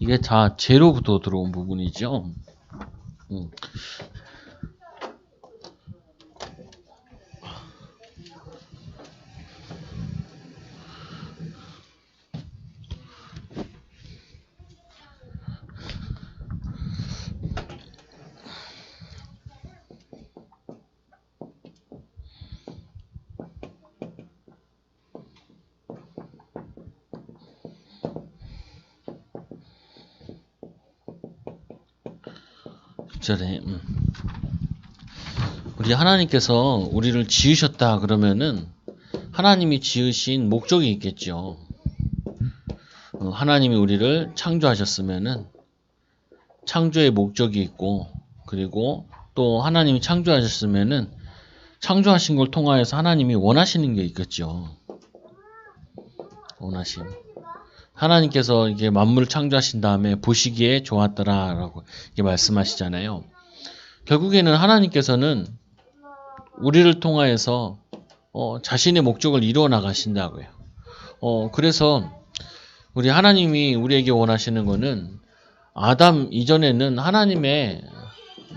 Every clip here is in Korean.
이게 다 제로부터 들어온 부분이죠. 전에 우리 하나님께서 우리를 지으셨다 그러면은 하나님이 지으신 목적이 있겠죠. 하나님이 우리를 창조하셨으면은 창조의 목적이 있고, 그리고 또 하나님이 창조하셨으면은 창조하신 걸 통하여서 하나님이 원하시는 게 있겠죠. 원하심. 하나님께서 이게 만물을 창조하신 다음에 보시기에 좋았더라라고 이렇게 말씀하시잖아요. 결국에는 하나님께서는 우리를 통하여서 자신의 목적을 이루어 나가신다고요. 그래서 우리 하나님이 우리에게 원하시는 거는 아담 이전에는 하나님의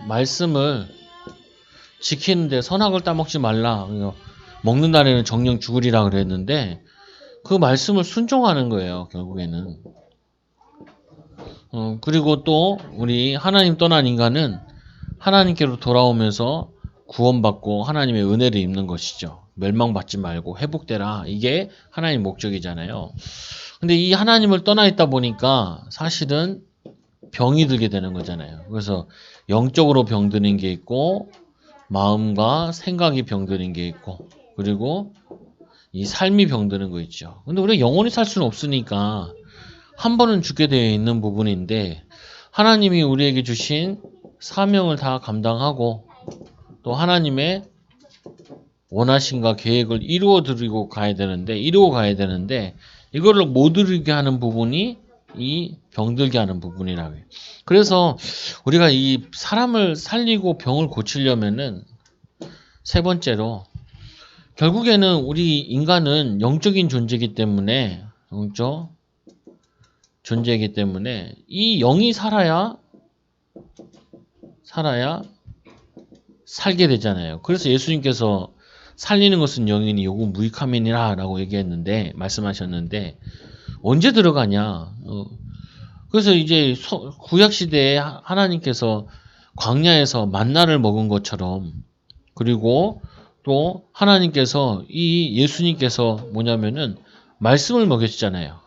말씀을 지키는데 선악을 따먹지 말라. 먹는 날에는 정령 죽으리라 그랬는데 그 말씀을 순종하는 거예요. 결국에는. 그리고 또 우리 하나님 떠난 인간은 하나님께로 돌아오면서 구원받고 하나님의 은혜를 입는 것이죠. 멸망받지 말고 회복되라. 이게 하나님 목적이잖아요. 근데 이 하나님을 떠나 있다 보니까 사실은 병이 들게 되는 거잖아요. 그래서 영적으로 병드는 게 있고 마음과 생각이 병드는 게 있고 그리고 이 삶이 병드는 거 있죠. 근데 우리가 영원히 살 수는 없으니까 한 번은 죽게 되어 있는 부분인데 하나님이 우리에게 주신 사명을 다 감당하고 또 하나님의 원하심과 계획을 이루어 가야 되는데 이거를 못 이루게 하는 부분이 이 병들게 하는 부분이라고 해요. 그래서 우리가 이 사람을 살리고 병을 고치려면은 세 번째로 결국에는 우리 인간은 영적인 존재이기 때문에 이 영이 살아야 살게 되잖아요. 그래서 예수님께서 살리는 것은 영이니 요구 무익함이니라 라고 말씀하셨는데 언제 들어가냐. 그래서 이제 구약시대에 하나님께서 광야에서 만나를 먹은 것처럼 그리고 또 하나님께서 이 예수님께서 뭐냐면은 말씀을 먹였잖아요.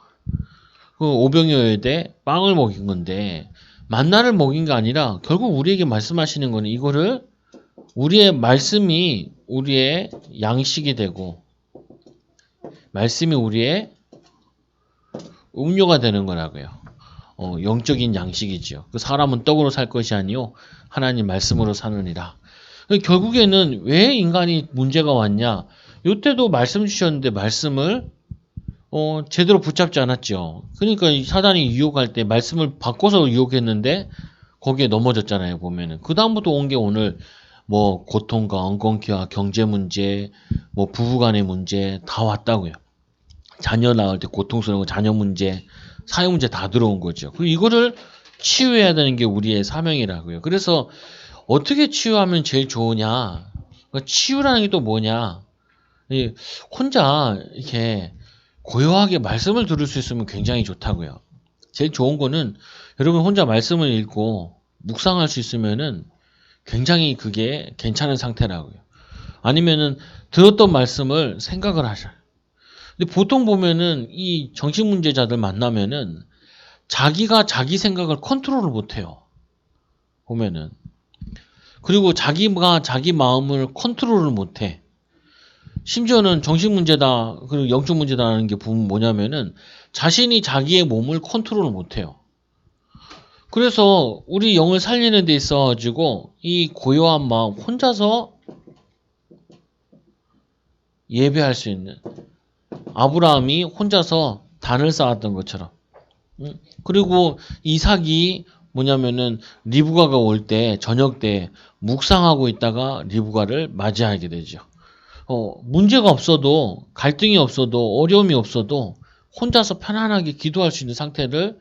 그 오병이어에 빵을 먹인 건데 만나를 먹인 게 아니라 결국 우리에게 말씀하시는 거는 이거를 우리의 말씀이 우리의 양식이 되고 말씀이 우리의 음료가 되는 거라고요. 영적인 양식이지요. 그 사람은 떡으로 살 것이 아니요 하나님 말씀으로 사느니라. 결국에는 왜 인간이 문제가 왔냐? 이때도 말씀 주셨는데 말씀을 제대로 붙잡지 않았죠. 그러니까 사단이 유혹할 때 말씀을 바꿔서 유혹했는데 거기에 넘어졌잖아요. 보면은 그 다음부터 온 게 오늘 뭐 고통과 엉겅퀴와 경제 문제, 뭐 부부간의 문제 다 왔다고요. 자녀 낳을 때 고통스러운 자녀 문제, 사회 문제 다 들어온 거죠. 그리고 이거를 치유해야 되는 게 우리의 사명이라고요. 그래서 어떻게 치유하면 제일 좋으냐? 그러니까 치유라는 게 또 뭐냐? 혼자 이렇게 고요하게 말씀을 들을 수 있으면 굉장히 좋다고요. 제일 좋은 거는 여러분 혼자 말씀을 읽고 묵상할 수 있으면은 굉장히 그게 괜찮은 상태라고요. 아니면은 들었던 말씀을 생각을 하셔요. 근데 보통 보면은 이 정신문제자들 만나면은 자기가 자기 생각을 컨트롤을 못해요. 보면은. 그리고 자기가 자기 마음을 컨트롤을 못해. 심지어는 정신문제다, 그리고 영적문제다라는 게 보면 뭐냐면은 자신이 자기의 몸을 컨트롤을 못해요. 그래서 우리 영을 살리는 데 있어가지고 이 고요한 마음 혼자서 예배할 수 있는 아브라함이 혼자서 단을 쌓았던 것처럼 그리고 이삭이 뭐냐면은 리브가가 올 때 저녁 때 묵상하고 있다가 리브가를 맞이하게 되죠. 문제가 없어도 갈등이 없어도 어려움이 없어도 혼자서 편안하게 기도할 수 있는 상태를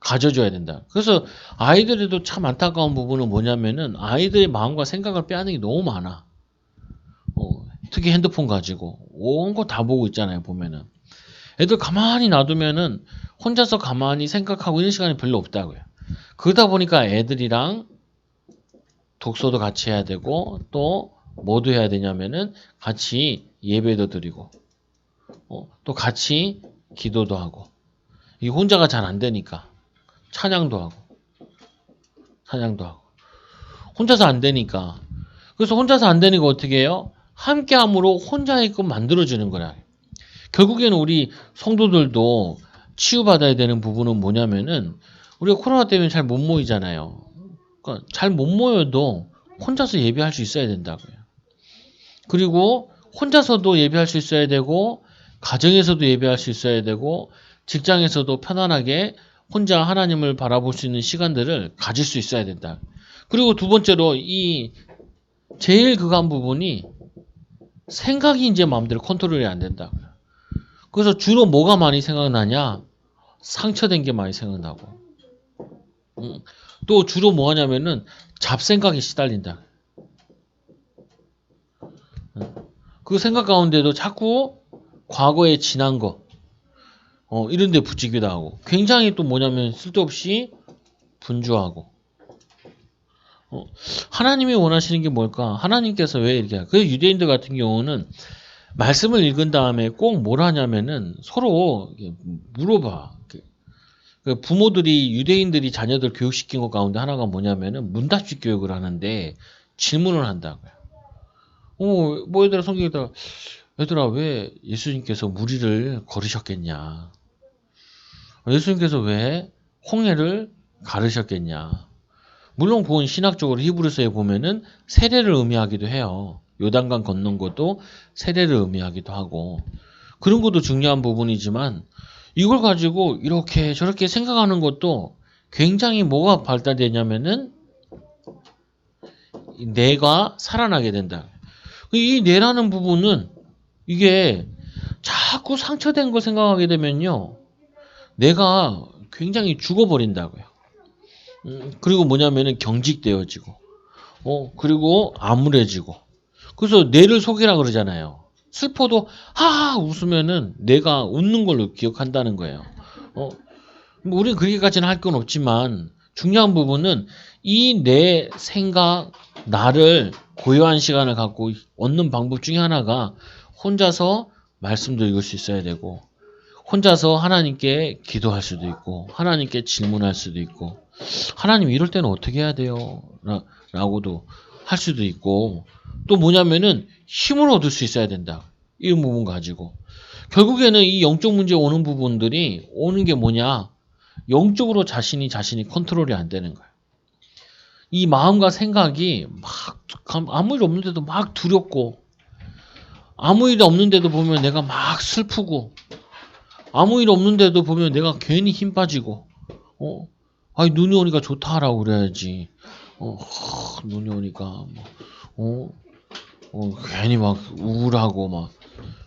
가져줘야 된다. 그래서 아이들에도 참 안타까운 부분은 뭐냐면은 아이들의 마음과 생각을 빼앗는 게 너무 많아. 특히 핸드폰 가지고 온 거 다 보고 있잖아요. 보면은 애들 가만히 놔두면은 혼자서 가만히 생각하고 있는 시간이 별로 없다고요. 그러다 보니까 애들이랑 독서도 같이 해야 되고 또 뭐도 해야 되냐면은 같이 예배도 드리고 또 같이 기도도 하고 이 혼자가 잘 안 되니까 찬양도 하고 혼자서 안 되니까 그래서 혼자서 안 되니까 어떻게 해요? 함께함으로 혼자이끔 만들어주는 거야. 결국에는 우리 성도들도 치유받아야 되는 부분은 뭐냐면은 우리가 코로나 때문에 잘 못 모이잖아요. 그러니까 잘 못 모여도 혼자서 예배할 수 있어야 된다고요. 그리고 혼자서도 예배할 수 있어야 되고 가정에서도 예배할 수 있어야 되고 직장에서도 편안하게 혼자 하나님을 바라볼 수 있는 시간들을 가질 수 있어야 된다. 그리고 두 번째로 이 제일 극한 부분이 생각이 이제 마음대로 컨트롤이 안 된다. 그래서 주로 뭐가 많이 생각나냐? 상처된 게 많이 생각나고. 또 주로 뭐 하냐면은 잡생각에 시달린다. 그 생각 가운데도 자꾸 과거에 지난 거, 이런 데 붙이기도 하고. 굉장히 또 뭐냐면 쓸데없이 분주하고. 하나님이 원하시는 게 뭘까? 하나님께서 왜 이렇게 할까? 그 유대인들 같은 경우는 말씀을 읽은 다음에 꼭 뭘 하냐면은 서로 물어봐. 그 부모들이 유대인들이 자녀들 교육시킨 것 가운데 하나가 뭐냐면은 문답식 교육을 하는데 질문을 한다고요. 뭐 얘들아 성경에다 얘들아 왜 예수님께서 무리를 걸으셨겠냐? 예수님께서 왜 홍해를 가르셨겠냐? 물론 그건 신학적으로 히브리서에 보면은 세례를 의미하기도 해요. 요단강 건넌 것도 세례를 의미하기도 하고 그런 것도 중요한 부분이지만 이걸 가지고 이렇게 저렇게 생각하는 것도 굉장히 뭐가 발달되냐면은 뇌가 살아나게 된다. 이 뇌라는 부분은 이게 자꾸 상처된 거 생각하게 되면요. 뇌가 굉장히 죽어버린다고요. 그리고 뭐냐면은 경직되어지고 그리고 암울해지고 그래서 뇌를 속이라 그러잖아요. 슬퍼도 하하 웃으면은 뇌가 웃는 걸로 기억한다는 거예요. 뭐 우리는 그렇게까지는 할 건 없지만 중요한 부분은 이 내 생각 나를 고요한 시간을 갖고 얻는 방법 중에 하나가 혼자서 말씀도 읽을 수 있어야 되고 혼자서 하나님께 기도할 수도 있고 하나님께 질문할 수도 있고 하나님 이럴 때는 어떻게 해야 돼요? 라고도 할 수도 있고 또 뭐냐면은 힘을 얻을 수 있어야 된다. 이 부분 가지고 결국에는 이 영적 문제 오는 부분들이 오는 게 뭐냐? 영적으로 자신이 컨트롤이 안 되는 거예요. 이 마음과 생각이 막 아무 일 없는데도 막 두렵고 아무 일 없는데도 보면 내가 막 슬프고 아무 일 없는데도 보면 내가 괜히 힘 빠지고 아니 눈이 오니까 좋다라고 그래야지 눈이 오니까 괜히 막 우울하고 막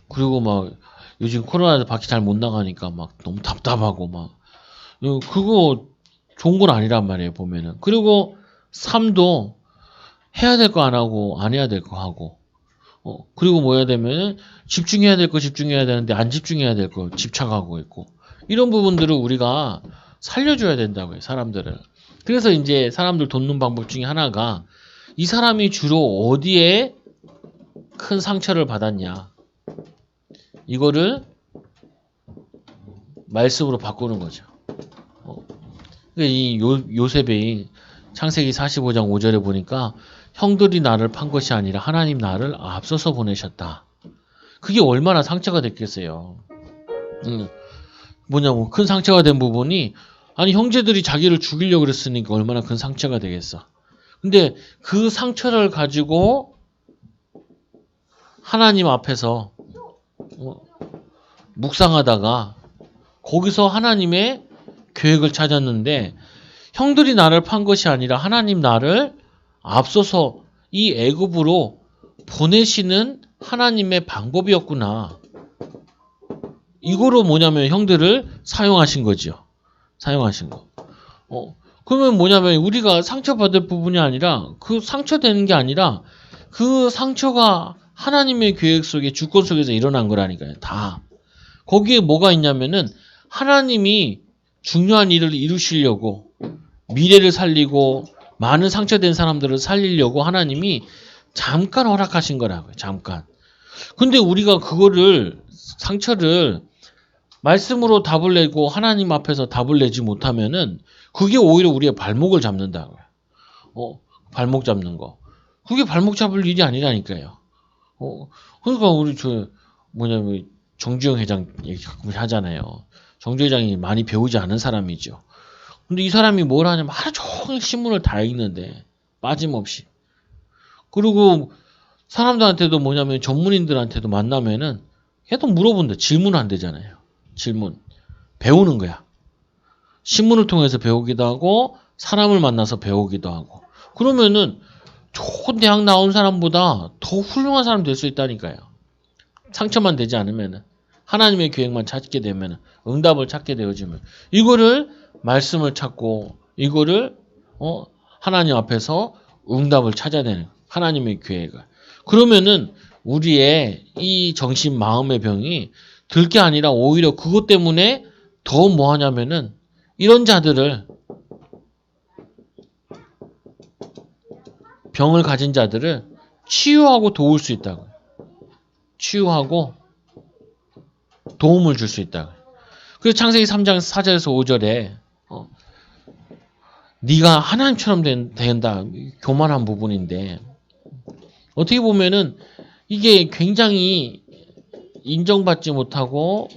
그리고 막 요즘 코로나에서 밖에 잘 못 나가니까 막 너무 답답하고 막 그거 좋은 건 아니란 말이에요 보면은. 그리고 삶도 해야 될 거 안 하고 안 해야 될 거 하고 그리고 뭐 해야 되면은 집중해야 될 거 집중해야 되는데 안 집중해야 될 거 집착하고 있고 이런 부분들을 우리가 살려줘야 된다고요 사람들을. 그래서 이제 사람들 돕는 방법 중에 하나가 이 사람이 주로 어디에 큰 상처를 받았냐 이거를 말씀으로 바꾸는 거죠. 이 요셉이 창세기 45장 5절에 보니까 형들이 나를 판 것이 아니라 하나님 나를 앞서서 보내셨다. 그게 얼마나 상처가 됐겠어요. 뭐냐면 큰 상처가 된 부분이 아니 형제들이 자기를 죽이려고 그랬으니까 얼마나 큰 상처가 되겠어. 근데 그 상처를 가지고 하나님 앞에서 묵상하다가 거기서 하나님의 계획을 찾았는데 형들이 나를 판 것이 아니라 하나님 나를 앞서서 이 애굽으로 보내시는 하나님의 방법이었구나. 이거로 뭐냐면 형들을 사용하신 거죠. 사용하신 거. 그러면 뭐냐면 우리가 상처받을 부분이 아니라 그 상처되는 게 아니라 그 상처가 하나님의 계획 속에 주권 속에서 일어난 거라니까요. 다. 거기에 뭐가 있냐면은 하나님이 중요한 일을 이루시려고 미래를 살리고 많은 상처된 사람들을 살리려고 하나님이 잠깐 허락하신 거라고요. 잠깐. 근데 우리가 그거를 상처를 말씀으로 답을 내고 하나님 앞에서 답을 내지 못하면은 그게 오히려 우리의 발목을 잡는다고요. 발목 잡는 거. 그게 발목 잡을 일이 아니라니까요. 그러니까 우리 뭐냐면 정주영 회장 얘기 가끔 하잖아요. 정주 회장이 많이 배우지 않은 사람이죠. 근데 이 사람이 뭘 하냐면 하루 종일 신문을 다 읽는데 빠짐없이. 그리고 사람들한테도 뭐냐면 전문인들한테도 만나면은 계속 물어본다. 질문 안 되잖아요. 질문. 배우는 거야. 신문을 통해서 배우기도 하고 사람을 만나서 배우기도 하고. 그러면은 좋은 대학 나온 사람보다 더 훌륭한 사람 될 수 있다니까요. 상처만 되지 않으면은 하나님의 계획만 찾게 되면은 응답을 찾게 되어지면 이거를 말씀을 찾고 이거를 하나님 앞에서 응답을 찾아야 되는 하나님의 계획을. 그러면은 우리의 이 정신 마음의 병이 들 게 아니라 오히려 그것 때문에 더 뭐 하냐면은 이런 자들을 병을 가진 자들을 치유하고 도울 수 있다고. 치유하고 도움을 줄 수 있다고. 그래서 창세기 3장 4절에서 5절에 네가 하나님처럼 된다. 교만한 부분인데 어떻게 보면은 이게 굉장히 인정받지 못하고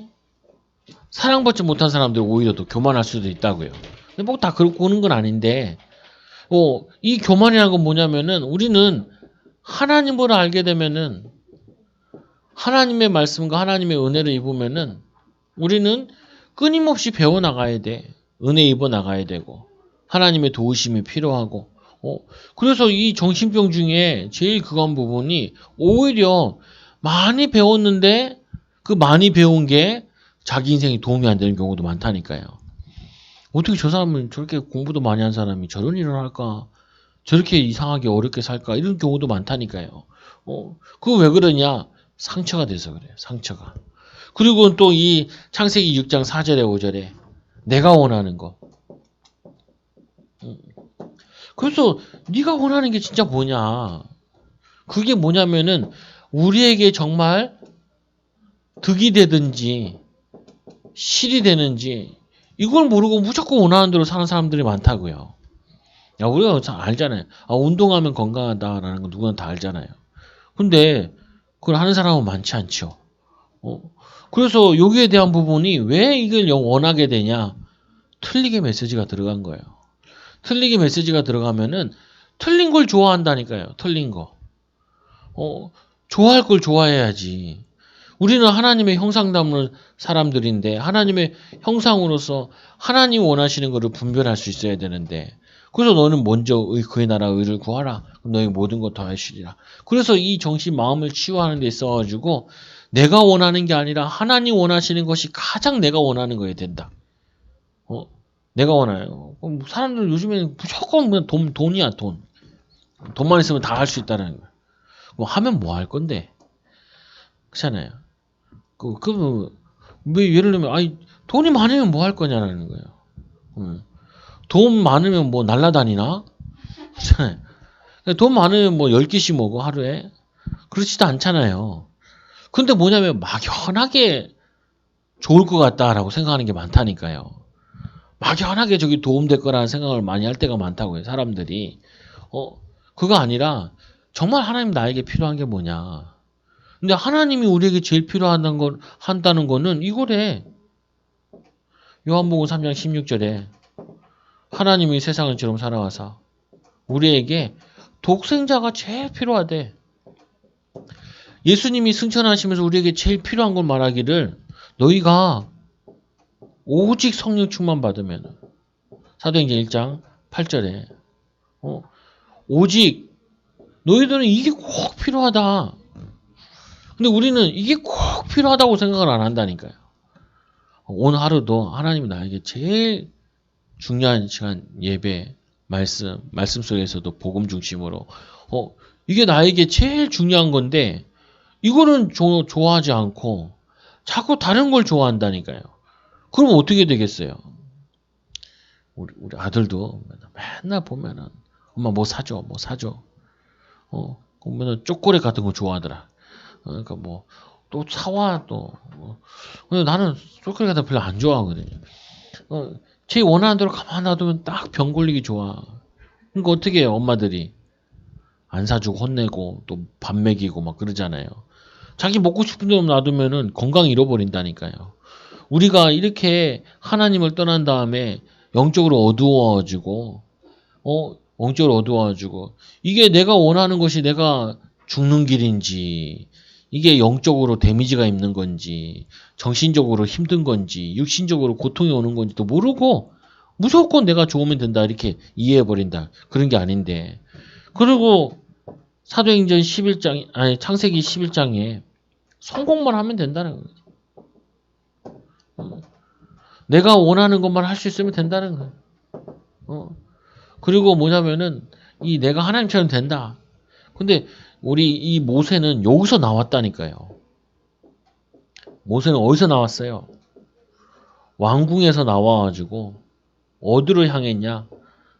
사랑받지 못한 사람들이 오히려 더 교만할 수도 있다고요. 근데 뭐 다 그렇고 오는 건 아닌데 이 교만이라는 건 뭐냐면은 우리는 하나님을 알게 되면은 하나님의 말씀과 하나님의 은혜를 입으면은 우리는 끊임없이 배워나가야 돼. 은혜 입어나가야 되고 하나님의 도우심이 필요하고 그래서 이 정신병 중에 제일 그건 부분이 오히려 많이 배웠는데 그 많이 배운 게 자기 인생에 도움이 안 되는 경우도 많다니까요. 어떻게 저 사람은 저렇게 공부도 많이 한 사람이 저런 일을 할까? 저렇게 이상하게 어렵게 살까? 이런 경우도 많다니까요. 그거 왜 그러냐? 상처가 돼서 그래요. 상처가. 그리고 또 이 창세기 6장 4절에 5절에 내가 원하는 거. 그래서 네가 원하는 게 진짜 뭐냐? 그게 뭐냐면은 우리에게 정말 득이 되든지 실이 되는지 이걸 모르고 무조건 원하는 대로 사는 사람들이 많다고요. 야, 우리가 알잖아요. 운동하면 건강하다라는 거 누구나 다 알잖아요. 근데 그걸 하는 사람은 많지 않죠. 그래서 여기에 대한 부분이 왜 이걸 원하게 되냐? 틀리게 메시지가 들어간 거예요. 틀리게 메시지가 들어가면은 틀린 걸 좋아한다니까요. 틀린 거. 좋아할 걸 좋아해야지. 우리는 하나님의 형상 담는 사람들인데 하나님의 형상으로서 하나님 원하시는 것을 분별할 수 있어야 되는데 그래서 너는 먼저 그의 나라 의를 구하라. 그럼 너희 모든 것 더하시리라. 그래서 이 정신 마음을 치유하는 데 있어가지고 내가 원하는 게 아니라 하나님 원하시는 것이 가장 내가 원하는 거에 된다. 내가 원해요. 사람들 요즘에는 무조건 그냥 돈이야 돈. 돈만 있으면 다 할 수 있다는 거야. 그럼 하면 뭐 할 건데? 그렇잖아요. 왜 예를 들면 돈이 많으면 뭐 할 거냐라는 거예요. 돈 많으면 뭐 날라다니나? 그렇잖아요. 돈 많으면 뭐 10개씩 먹어 하루에? 그렇지도 않잖아요. 근데 뭐냐면 막연하게 좋을 것 같다라고 생각하는 게 많다니까요. 막연하게 저기 도움될 거라는 생각을 많이 할 때가 많다고요. 사람들이. 그거 아니라 정말 하나님 나에게 필요한 게 뭐냐. 근데 하나님이 우리에게 제일 한다는 거는 이거래. 요한복음 3장 16절에 하나님이 세상을 처럼 살아와서 우리에게 독생자가 제일 필요하대. 예수님이 승천하시면서 우리에게 제일 필요한 걸 말하기를 너희가 오직 성령 충만 받으면 사도행전 1장 8절에 오직 너희들은 이게 꼭 필요하다. 근데 우리는 이게 꼭 필요하다고 생각을 안 한다니까요. 오늘 하루도 하나님이 나에게 제일 중요한 시간 예배, 말씀 속에서도 복음 중심으로 이게 나에게 제일 중요한 건데 이거는 좋아하지 않고 자꾸 다른 걸 좋아한다니까요. 그럼 어떻게 되겠어요? 우리 아들도 맨날 보면은 엄마 뭐 사줘, 뭐 사줘. 그러면은 초콜릿 같은 거 좋아하더라. 그러니까 뭐 또 사와 또. 근데 나는 초콜릿 같은 거 별로 안 좋아하거든요. 제 원하는 대로 가만 놔두면 딱 병 걸리기 좋아. 그러니까 어떻게 해요, 엄마들이? 안 사주고 혼내고 또 밥 먹이고 막 그러잖아요. 자기 먹고 싶은 대로 놔두면은 건강 잃어버린다니까요. 우리가 이렇게 하나님을 떠난 다음에 영적으로 어두워지고, 영적으로 어두워지고, 이게 내가 원하는 것이 내가 죽는 길인지, 이게 영적으로 데미지가 있는 건지, 정신적으로 힘든 건지, 육신적으로 고통이 오는 건지도 모르고, 무조건 내가 좋으면 된다, 이렇게 이해해버린다. 그런 게 아닌데. 그리고 사도행전 11장, 아니, 창세기 11장에 성공만 하면 된다는 거죠. 내가 원하는 것만 할 수 있으면 된다는 거예요. 그리고 뭐냐면은 이 내가 하나님처럼 된다. 근데 우리 이 모세는 여기서 나왔다니까요. 모세는 어디서 나왔어요? 왕궁에서 나와가지고 어디로 향했냐?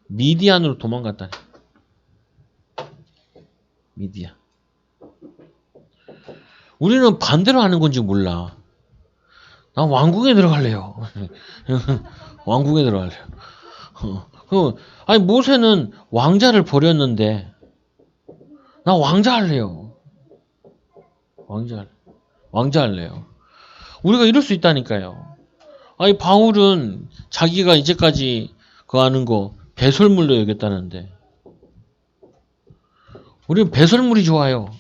미디안으로 도망갔다니. 미디안. 우리는 반대로 하는 건지 몰라. 난 왕궁에 들어갈래요. 왕궁에 들어갈래요. 아니 모세는 왕자를 버렸는데 나 왕자 할래요. 왕자 할래요. 우리가 이럴 수 있다니까요. 아니 바울은 자기가 이제까지 그 하는 거 배설물로 여겼다는데 우리는 배설물이 좋아요.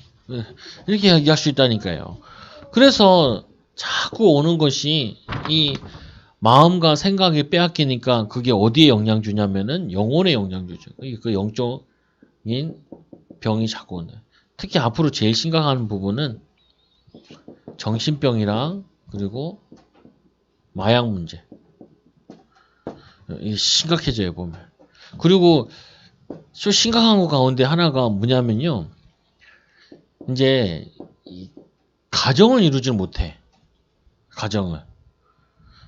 이렇게 얘기할 수 있다니까요. 그래서 자꾸 오는 것이 이 마음과 생각이 빼앗기니까 그게 어디에 영향 주냐면은 영혼에 영향 주죠. 그 영적인 병이 자꾸 오네. 특히 앞으로 제일 심각한 부분은 정신병이랑 그리고 마약 문제. 이게 심각해져요 보면. 그리고 좀 심각한 거 가운데 하나가 뭐냐면요. 이제 가정을 이루지 못해. 가정을.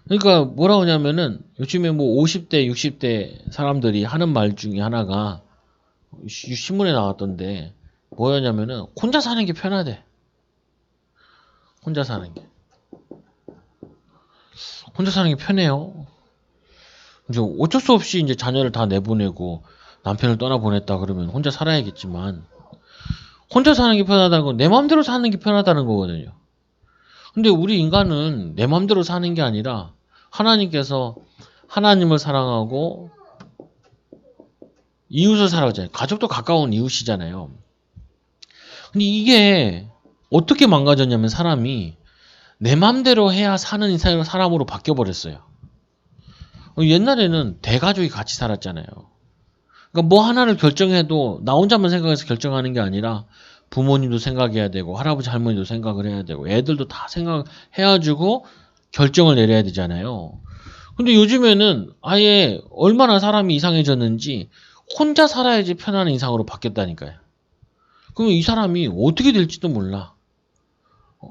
그러니까 뭐라고 하냐면은 요즘에 뭐 50대, 60대 사람들이 하는 말 중에 하나가 신문에 나왔던데 뭐였냐면은 혼자 사는 게 편하대. 혼자 사는 게. 혼자 사는 게 편해요. 이제 어쩔 수 없이 이제 자녀를 다 내보내고 남편을 떠나보냈다 그러면 혼자 살아야겠지만 혼자 사는 게 편하다는 건 내 마음대로 사는 게 편하다는 거거든요. 근데 우리 인간은 내 마음대로 사는 게 아니라 하나님께서 하나님을 사랑하고 이웃을 사랑하잖아요. 가족도 가까운 이웃이잖아요. 근데 이게 어떻게 망가졌냐면 사람이 내 마음대로 해야 사는 사람으로 바뀌어버렸어요. 옛날에는 대가족이 같이 살았잖아요. 그러니까 뭐 하나를 결정해도 나 혼자만 생각해서 결정하는 게 아니라 부모님도 생각해야 되고 할아버지 할머니도 생각을 해야 되고 애들도 다 생각해가지고 결정을 내려야 되잖아요. 근데 요즘에는 아예 얼마나 사람이 이상해졌는지 혼자 살아야지 편안한 이상으로 바뀌었다니까요. 그러면 이 사람이 어떻게 될지도 몰라.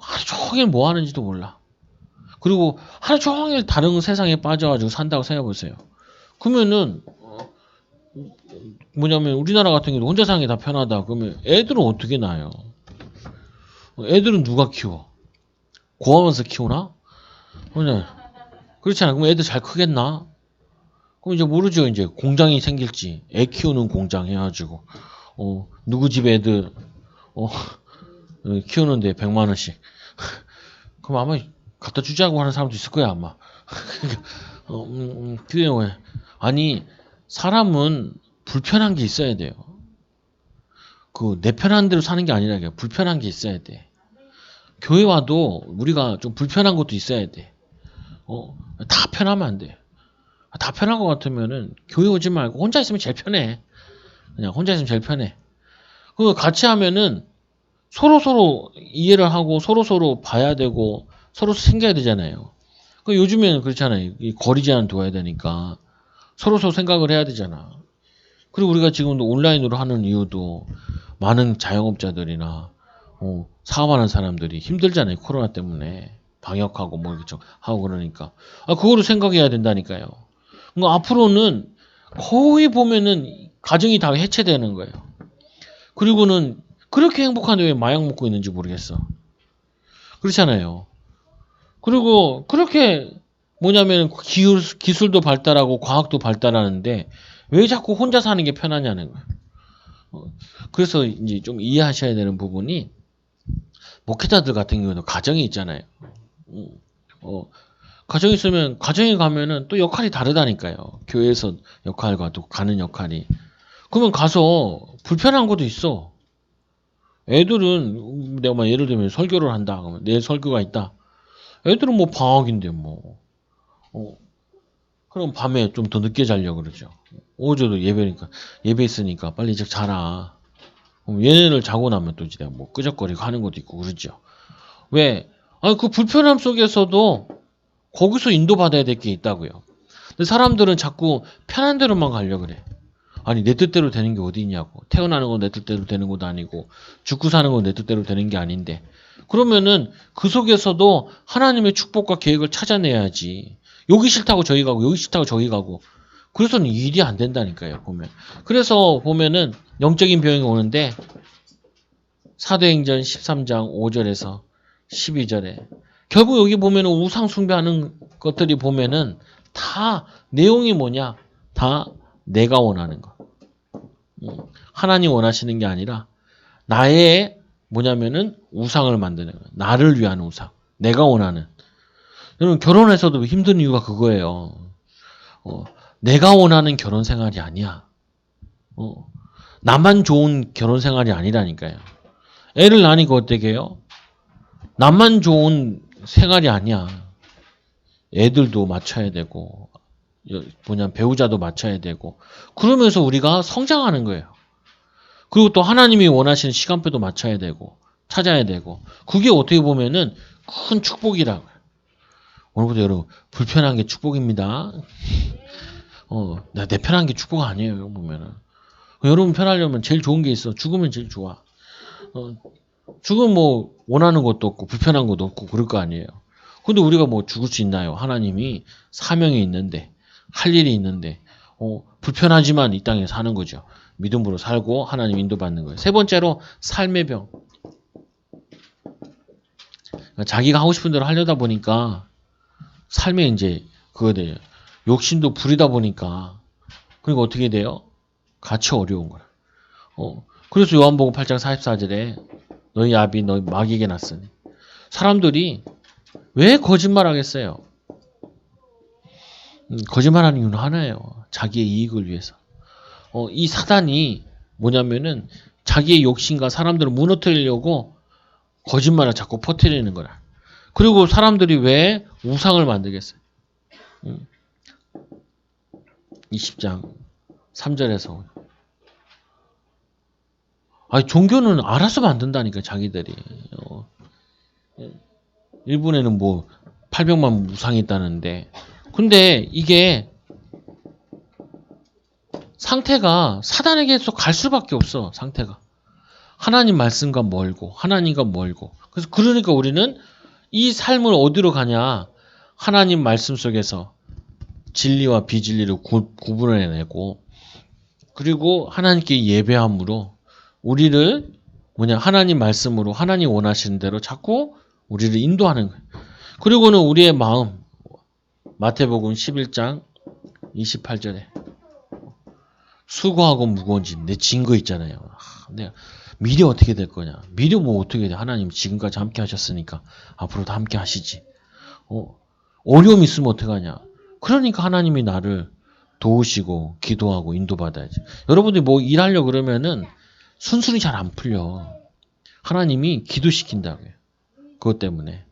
하루 종일 뭐 하는지도 몰라. 그리고 하루 종일 다른 세상에 빠져가지고 산다고 생각해보세요. 그러면은 뭐냐면 우리나라 같은 경우 혼자 사는 게 다 편하다. 그러면 애들은 어떻게 낳아요? 애들은 누가 키워? 고아원에서 키우나? 그냥 그렇잖아. 그럼 애들 잘 크겠나? 그럼 이제 모르죠. 이제 공장이 생길지 애 키우는 공장 해가지고 누구 집 애들 키우는데 100만 원씩. 그럼 아마 갖다 주자고 하는 사람도 있을 거야 아마. 그게 아니 사람은 불편한 게 있어야 돼요. 그 내 편한 대로 사는 게 아니라 불편한 게 있어야 돼. 교회 와도 우리가 좀 불편한 것도 있어야 돼. 다 편하면 안 돼. 다 편한 것 같으면은 교회 오지 말고 혼자 있으면 제일 편해. 그냥 혼자 있으면 제일 편해. 그 같이 하면은 서로 이해를 하고 서로 봐야 되고 서로 챙겨야 되잖아요. 그 요즘에는 그렇잖아요. 이 거리 제한 둬야 되니까 서로 생각을 해야 되잖아. 그리고 우리가 지금도 온라인으로 하는 이유도 많은 자영업자들이나 사업하는 사람들이 힘들잖아요. 코로나 때문에 방역하고 뭐 이렇게 하고 그러니까 그거를 생각해야 된다니까요. 그러니까 앞으로는 거의 보면은 가정이 다 해체되는 거예요. 그리고는 그렇게 행복한데 왜 마약 먹고 있는지 모르겠어. 그렇잖아요. 그리고 그렇게 뭐냐면 기술도 발달하고 과학도 발달하는데 왜 자꾸 혼자 사는 게 편하냐는 거예요. 그래서 이제 좀 이해하셔야 되는 부분이 목회자들 같은 경우는 가정이 있잖아요. 가정이 있으면 가정에 가면은 또 역할이 다르다니까요. 교회에서 역할과 또 가는 역할이. 그러면 가서 불편한 것도 있어. 애들은 내가 막 예를 들면 설교를 한다. 그러면 내일 설교가 있다. 애들은 뭐 방학인데 뭐. 그럼 밤에 좀 더 늦게 자려고 그러죠. 어제도 예배 있으니까 빨리 이제 자라. 그럼 얘네를 자고 나면 또 이제 뭐 끄적거리고 하는 것도 있고 그러죠. 왜? 그 불편함 속에서도 거기서 인도받아야 될 게 있다고요. 근데 사람들은 자꾸 편한 대로만 가려고 그래. 아니 내 뜻대로 되는 게 어디 있냐고. 태어나는 건 내 뜻대로 되는 것도 아니고 죽고 사는 건 내 뜻대로 되는 게 아닌데. 그러면은 그 속에서도 하나님의 축복과 계획을 찾아내야지. 여기 싫다고 저기 가고 여기 싫다고 저기 가고 그래서는 일이 안 된다니까요. 보면. 그래서 보면은 영적인 병이 오는데 사도행전 13장 5절에서 12절에 결국 여기 보면은 우상 숭배하는 것들이 보면은 다 내용이 뭐냐? 다 내가 원하는 거. 하나님 원하시는 게 아니라 나의 뭐냐면은 우상을 만드는 거예요. 나를 위한 우상. 내가 원하는. 여러분 결혼해서도 힘든 이유가 그거예요. 내가 원하는 결혼 생활이 아니야. 나만 좋은 결혼 생활이 아니라니까요. 애를 낳으니까 어떻게 해요? 나만 좋은 생활이 아니야. 애들도 맞춰야 되고 배우자도 맞춰야 되고 그러면서 우리가 성장하는 거예요. 그리고 또 하나님이 원하시는 시간표도 맞춰야 되고 찾아야 되고 그게 어떻게 보면은 큰 축복이라고요. 오늘부터 여러분 불편한 게 축복입니다. 내 편한 게 축복 아니에요. 보면은 여러분 편하려면 제일 좋은 게 있어. 죽으면 제일 좋아. 죽으면 뭐 원하는 것도 없고 불편한 것도 없고 그럴 거 아니에요. 근데 우리가 뭐 죽을 수 있나요? 하나님이 사명이 있는데 할 일이 있는데 불편하지만 이 땅에 사는 거죠. 믿음으로 살고 하나님 인도받는 거예요. 세 번째로 삶의 병. 그러니까 자기가 하고 싶은 대로 하려다 보니까 삶에 이제 그거 돼요. 욕심도 부리다 보니까 그러니까 어떻게 돼요? 같이 어려운 거야. 그래서 요한복음 8장 44절에 너희 아비 너희 마귀에게 났으니 사람들이 왜 거짓말하겠어요? 거짓말하는 이유는 하나예요. 자기의 이익을 위해서. 이 사단이 뭐냐면은 자기의 욕심과 사람들을 무너뜨리려고 거짓말을 자꾸 퍼뜨리는 거라. 그리고 사람들이 왜 우상을 만들겠어요? 20장 3절에서 종교는 알아서 만든다니까 자기들이. 일본에는 뭐 800만 우상이 있다는데 근데 이게 상태가 사단에게서 갈 수밖에 없어. 상태가 하나님 말씀과 멀고 하나님과 멀고 그래서 그러니까 우리는 이 삶을 어디로 가냐? 하나님 말씀 속에서 진리와 비진리를 구분을 해내고 그리고 하나님께 예배함으로 우리를 하나님 말씀으로 하나님 원하시는 대로 자꾸 우리를 인도하는 거예요. 그리고는 우리의 마음 마태복음 11장 28절에 수고하고 무거운 짐 내 진 거 있잖아요. 내가 미래 어떻게 될 거냐? 미래 뭐 어떻게 돼? 하나님 지금까지 함께 하셨으니까 앞으로도 함께 하시지. 어려움 있으면 어떡하냐? 그러니까 하나님이 나를 도우시고 기도하고 인도받아야지. 여러분들이 뭐 일하려고 그러면은 순순히 잘 안 풀려. 하나님이 기도시킨다고요. 그것 때문에.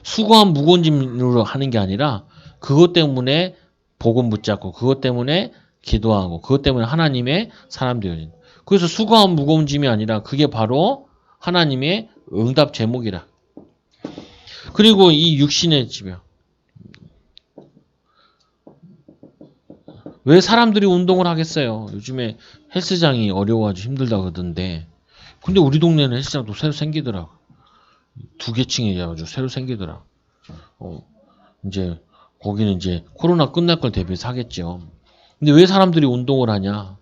수고한 무거운 짐으로 하는 게 아니라 그것 때문에 복음 붙잡고 그것 때문에 기도하고 그것 때문에 하나님의 사람 되어진. 그래서 수고한 무거운 짐이 아니라 그게 바로 하나님의 응답 제목이라. 그리고 이 육신의 지병. 왜 사람들이 운동을 하겠어요? 요즘에 헬스장이 어려워가지고 힘들다 그러던데. 근데 우리 동네는 헬스장도 새로 생기더라고. 2개 층이어가지고 새로 생기더라. 이제 거기는 이제 코로나 끝날 걸 대비해서 하겠죠. 근데 왜 사람들이 운동을 하냐?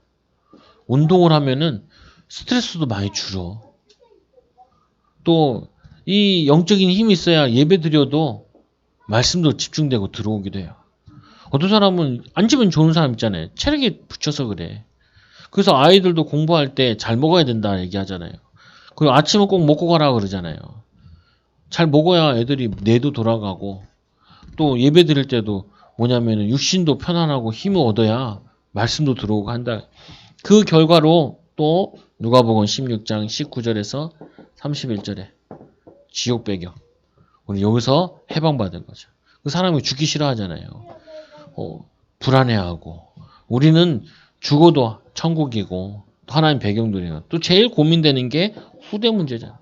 운동을 하면은 스트레스도 많이 줄어. 또 이 영적인 힘이 있어야 예배 드려도 말씀도 집중되고 들어오기도 해요. 어떤 사람은 앉으면 좋은 사람 있잖아요. 체력이 붙여서 그래. 그래서 아이들도 공부할 때 잘 먹어야 된다 얘기하잖아요. 그리고 아침은 꼭 먹고 가라 그러잖아요. 잘 먹어야 애들이 뇌도 돌아가고 또 예배 드릴 때도 뭐냐면은 육신도 편안하고 힘을 얻어야 말씀도 들어오고 한다. 그 결과로 또 누가복음 16장 19절에서 31절에 지옥 배경. 우리 여기서 해방받은 거죠. 그 사람이 죽기 싫어하잖아요. 불안해하고 우리는 죽어도 천국이고 또 하나님 배경들이나 또 제일 고민되는 게 후대 문제잖아.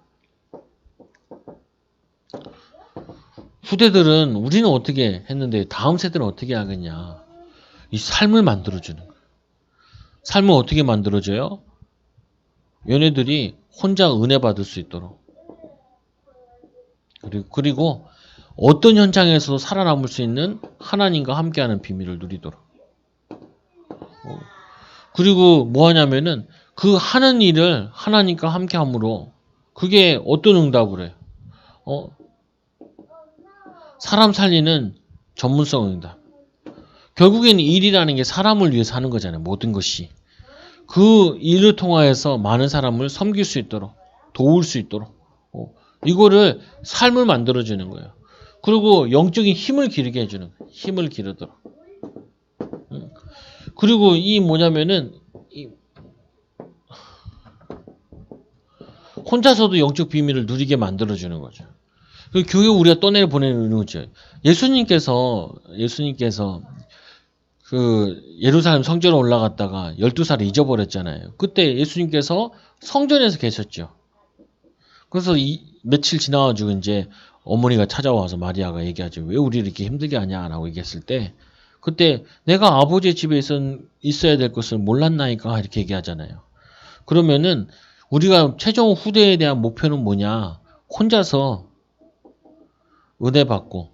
후대들은 우리는 어떻게 했는데 다음 세대는 어떻게 하겠냐. 이 삶을 만들어주는 거예요. 삶을 어떻게 만들어줘요? 얘네들이 혼자 은혜 받을 수 있도록 그리고 어떤 현장에서도 살아남을 수 있는 하나님과 함께하는 비밀을 누리도록 그리고 뭐 하냐면은 그 하는 일을 하나님과 함께함으로 그게 어떤 응답을 해요? 사람 살리는 전문성 응답. 결국에는 일이라는 게 사람을 위해서 하는 거잖아요. 모든 것이. 그 일을 통하여서 많은 사람을 섬길 수 있도록 도울 수 있도록 이거를 삶을 만들어주는 거예요. 그리고 영적인 힘을 기르게 해주는 거예요. 힘을 기르도록. 그리고 이 뭐냐면은 혼자서도 영적 비밀을 누리게 만들어주는 거죠. 그 교회 우리가 떠내 보내는 거죠. 예수님께서 그 예루살렘 성전에 올라갔다가 12살을 잊어버렸잖아요. 그때 예수님께서 성전에서 계셨죠. 그래서 며칠 지나가지고 이제 어머니가 찾아와서 마리아가 얘기하죠. 왜 우리를 이렇게 힘들게 하냐라고 얘기했을 때 그때 내가 아버지의 집에 있어야 될 것을 몰랐나이까 이렇게 얘기하잖아요. 그러면은 우리가 최종 후대에 대한 목표는 뭐냐? 혼자서 은혜 받고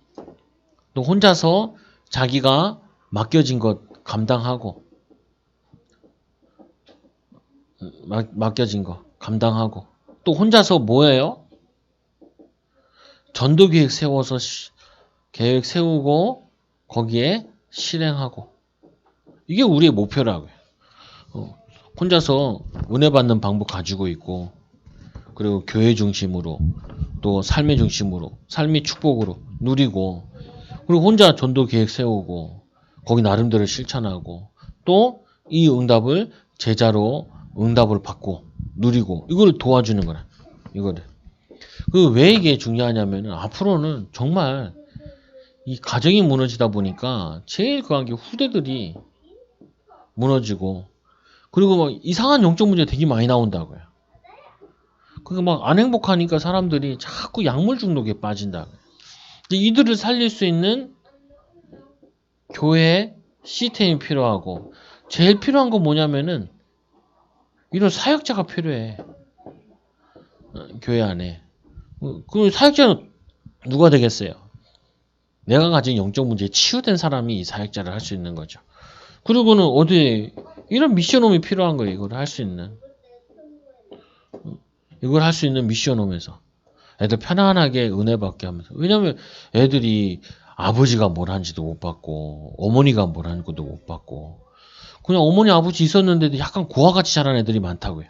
또 혼자서 자기가 맡겨진 것 감당하고 맡겨진 거 감당하고 또 혼자서 뭐예요? 전도 계획 세우고 거기에 실행하고 이게 우리의 목표라고요. 혼자서 은혜 받는 방법 가지고 있고 그리고 교회 중심으로 또 삶의 중심으로 삶의 축복으로 누리고 그리고 혼자 전도 계획 세우고 거기 나름대로 실천하고 또 이 응답을 제자로 응답을 받고 누리고 이걸 도와주는 거라. 이거를. 왜 이게 중요하냐면은 앞으로는 정말 이 가정이 무너지다 보니까 제일 그한 게 후대들이 무너지고 그리고 막 이상한 영적 문제 되게 많이 나온다고요. 그게 막 안 행복하니까 사람들이 자꾸 약물 중독에 빠진다고요. 이들을 살릴 수 있는 교회 시스템이 필요하고 제일 필요한 건 뭐냐면은 이런 사역자가 필요해. 교회 안에. 그 사역자는 누가 되겠어요? 내가 가진 영적 문제에 치유된 사람이 이 사역자를 할 수 있는 거죠. 그리고는 어디 이런 미션홈이 필요한 거예요. 이걸 할 수 있는 미션홈에서 애들 편안하게 은혜 받게 하면서. 왜냐면 애들이 아버지가 뭘 한지도 못 받고 어머니가 뭘 하는 것도 못 받고 그냥 어머니 아버지 있었는데도 약간 고아같이 자란 애들이 많다고요.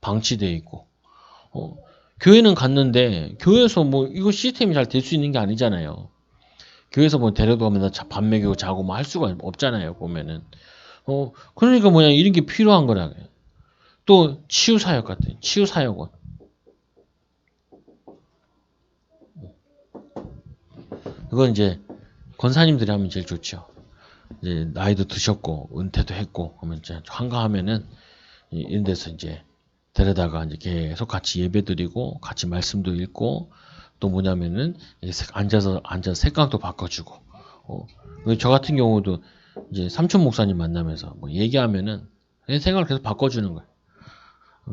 방치되어 있고. 교회는 갔는데 교회에서 뭐 이거 시스템이 잘 될 수 있는 게 아니잖아요. 교회에서 뭐 데려가면 밥 먹이고 자고 뭐 할 수가 없잖아요. 보면은. 그러니까 뭐냐 이런 게 필요한 거라고요. 또 치유 사역 같은 치유 사역원. 이건 이제 권사님들이 하면 제일 좋죠. 이제 나이도 드셨고 은퇴도 했고 그러면 이제 한가하면은 이런 데서 이제 데려다가 이제 계속 같이 예배드리고 같이 말씀도 읽고 또 뭐냐면은 앉아서 색감도 바꿔주고 저 같은 경우도 이제 삼촌 목사님 만나면서 뭐 얘기하면은 내 생각을 계속 바꿔주는 거예요.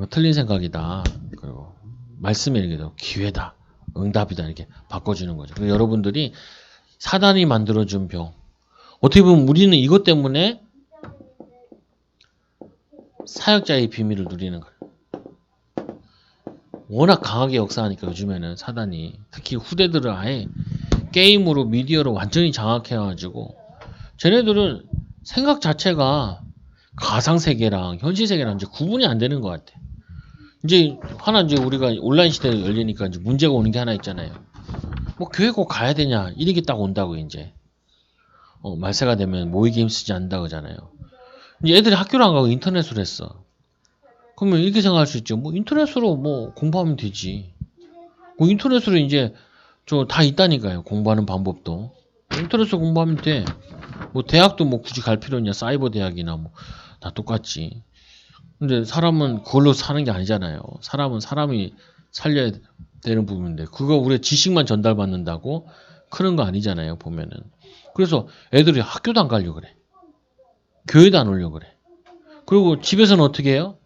틀린 생각이다. 그리고 말씀에 이렇게 기회다. 응답이다. 이렇게 바꿔주는 거죠. 그리고 여러분들이 사단이 만들어준 병. 어떻게 보면 우리는 이것 때문에 사역자의 비밀을 누리는 거예요. 워낙 강하게 역사하니까 요즘에는 사단이 특히 후대들을 아예 게임으로 미디어로 완전히 장악해가지고 쟤네들은 생각 자체가 가상세계랑 현실세계랑 이제 구분이 안 되는 것 같아. 이제 우리가 온라인 시대가 열리니까 이제 문제가 오는 게 하나 있잖아요. 뭐 교회 꼭 가야 되냐 이런 게 딱 온다고 이제 말세가 되면 모의 게임 쓰지 않는다 그러잖아요. 이제 애들이 학교를 안 가고 인터넷으로 했어. 그러면 이렇게 생각할 수 있죠. 뭐 인터넷으로 뭐 공부하면 되지. 뭐 인터넷으로 이제 저 다 있다니까요. 공부하는 방법도. 인터넷으로 공부하면 돼. 뭐 대학도 뭐 굳이 갈 필요 있냐. 사이버 대학이나 뭐 다 똑같지. 근데 사람은 그걸로 사는 게 아니잖아요. 사람은 사람이 살려야 되는 부분인데 그거 우리가 지식만 전달받는다고 크는 거 아니잖아요. 보면은. 그래서 애들이 학교도 안 가려고 그래. 교회도 안 오려고 그래. 그리고 집에서는 어떻게 해요?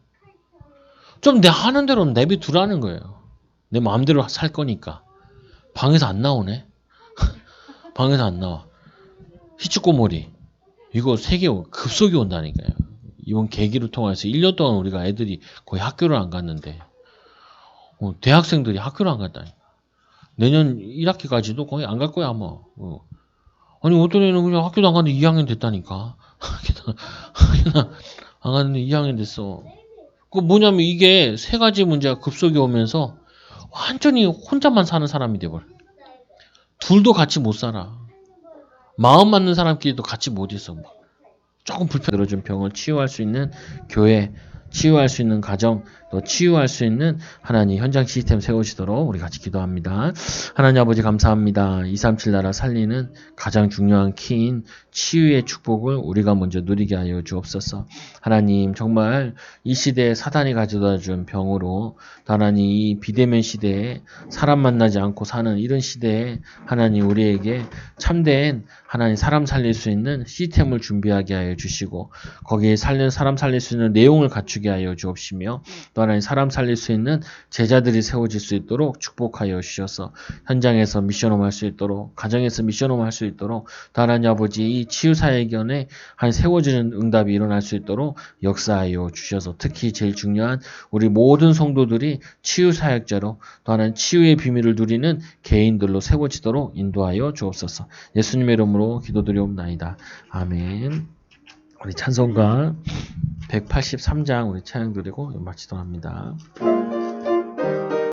좀 내 하는 대로 내비두라는 거예요. 내 마음대로 살 거니까. 방에서 안 나오네. 방에서 안 나와. 히치꼬모리. 이거 세계 급속이 온다니까요. 이번 계기를 통해서 1년 동안 우리가 애들이 거의 학교를 안 갔는데 대학생들이 학교를 안 갔다니. 내년 1학기까지도 거의 안 갈 거야 아마. 아니 어떤 애는 그냥 학교도 안 갔는데 2학년 됐다니까. 학교도 안 갔는데 2학년 됐어. 그 뭐냐면 이게 세 가지 문제가 급속이 오면서 완전히 혼자만 사는 사람이 돼버려. 둘도 같이 못 살아. 마음 맞는 사람끼리도 같이 못 있어. 조금 들어준 병을 치유할 수 있는 교회, 치유할 수 있는 가정, 또 치유할 수 있는 하나님 현장 시스템 세우시도록 우리 같이 기도합니다. 하나님 아버지 감사합니다. 237 나라 살리는 가장 중요한 키인 치유의 축복을 우리가 먼저 누리게 하여 주옵소서. 하나님 정말 이 시대에 사단이 가져다 준 병으로 하나님 이 비대면 시대에 사람 만나지 않고 사는 이런 시대에 하나님 우리에게 참된 하나님 사람 살릴 수 있는 시스템을 준비하게 하여 주시고 거기에 사람 살릴 수 있는 내용을 갖추게 하여 주옵시며 또 하나님 사람 살릴 수 있는 제자들이 세워질 수 있도록 축복하여 주셔서 현장에서 미션홈 할 수 있도록 가정에서 미션홈 할 수 있도록 또 하나님 아버지 이 치유사회견에 한 세워지는 응답이 일어날 수 있도록 역사하여 주셔서 특히 제일 중요한 우리 모든 성도들이 치유사역자로 또 하나님 치유의 비밀을 누리는 개인들로 세워지도록 인도하여 주옵소서. 예수님의 이름으로 기도드리옵나이다. 아멘. 우리 찬송가 183장 우리 찬양 드리고 마치도록 합니다.